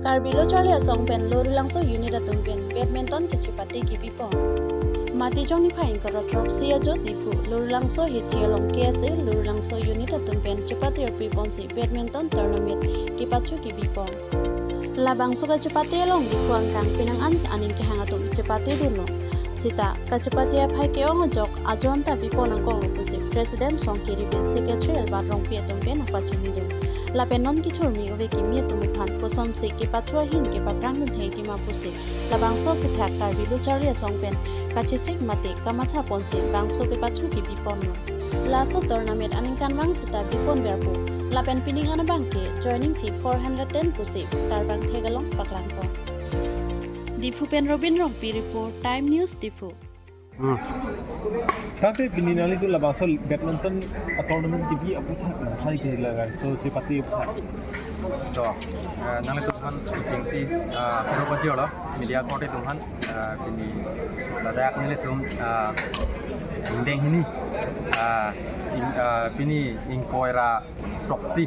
Karbilo Charlie Song Pen Lorulangso Unit Atumpen Badminton Kichipati Kipipon Mati Jong Nipain Karatrok Sia Jo Tifu Lorulangso Hitialong KSA Lorulangso Unit Atumpen Chipati Piponsi Badminton Tournament Kipachu Kipipon Labang suka Chipati along di Fuangkang Pinangan Aning Kihangatum Chipati Duno Sita Kachipati Pai Keong Jok Ajonta Bipon Angkong Pusi President Song Kiribin Secretary Albatrong Pietumpen Apachinido Lapenon Kiturmi Ove Kimi Tumupan Poson Se Kipachua Hin Kipaprang Nuthegi Mapusi Labangso Kitak Karbilo Charlie Songpen Kachisik Mate Kamatha Ponsi Bangso Kipachu Kipipon Laso Tournament Aningkan Bang Sita Bipon Berpu Lapen Piningan Bangke Joining Fee 410 Pusi Tarbang Tegalong Paklangko Difu Pen Robin Rompi Report Time News Difu Tapi bininali tu labang so badminton tournament kipi aku tak hari ke lagan so cepati apa. So, nang itu kan singsi kero baju lah media kote tu kan kini ladak ni tu indeng ini kini ingkoira troksi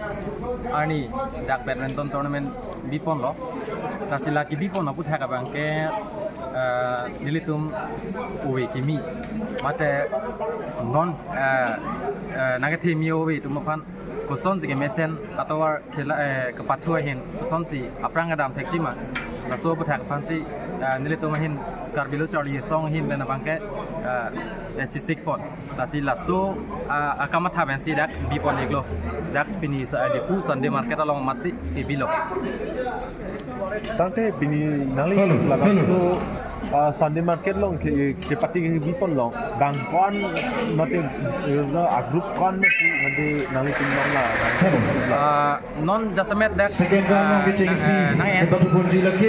ani dak badminton tournament bipon lo nasi laki bipon aku tak abang ke nilitum uwe kimi mate non naga mi uwe tu makan kuson si mesen atau kela kepatua hin kuson si aprang adam tekjima laso butak fansi nilitum hin Karbilo Charlie Song hin lena bangke cisik pon lasi laso akamatha bensi dak bipon eglo dak pini sa de fu sonde market along matsi ebilo Tante bininali labang so Sunday market long cepati bipon long bangkon mati group kon mati nali timong lah non jasamet dak nang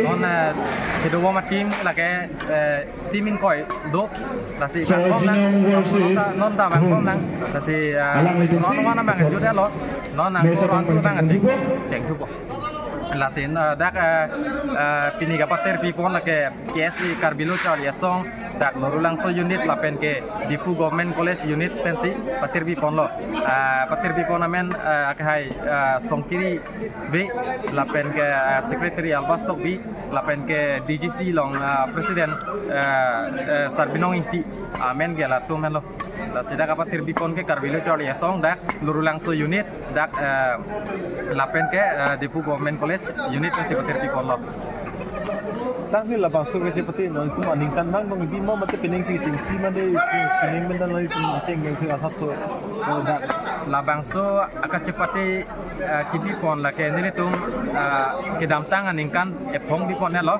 non kedo wama tim lake timin koi dok lasi bangkon non ta bangkon nang lasi non wana bang juda lo non nang koran tu bang ceng tu bo lasin dak pini kapater pipon lake KSI Karbilo Charlie Song dak Lorulangso unit lapen ke Difu Government College unit pensi patir pipon lo patir pipon amen akai Songkiri B lapen ke Secretary Albastok B lapen ke DGC long Presiden Sarbinong Inti amen gela tu men lo sida kapatir pipon ke Karbilo Charlie Song dak Lorulangso unit dak lapen ke Difu Government College unit pensi patir pipon lo Tapi labang so cepati no itu aningkan bang bang bimo mati pining si made pining mendan lagi ceng yang sing asat so dak labang so akan cepati kibi pon la ke nili tum kedam tang aningkan epong bi pon lo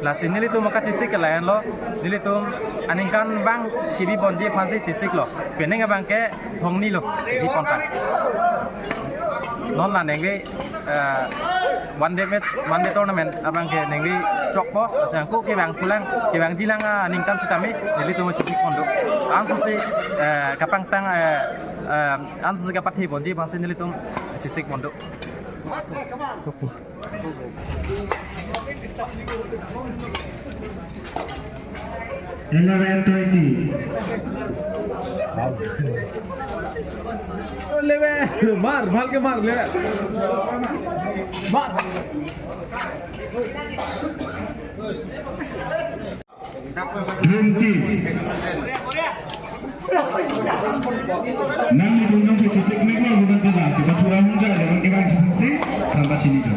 la sin nili tum maka cisik lain lo nili tum aningkan bang kibi pon ji fansi cisik lo pening bang ke hong ni lo bi pon ta non la nengge one day tournament abang ke nengge chokpo sang ku ke bang pulang ke bang jilang ningkan sitami jadi tu macam pondok ansu si kapang tang ansu si kapat hi bonji bang sin tu cisik pondok Number 20 lebe mar bhal ke mar lebe mar Nami tunjung si kisik meklo bukan tiba kita curang hunja dengan kebang sangsi tanpa cini tu.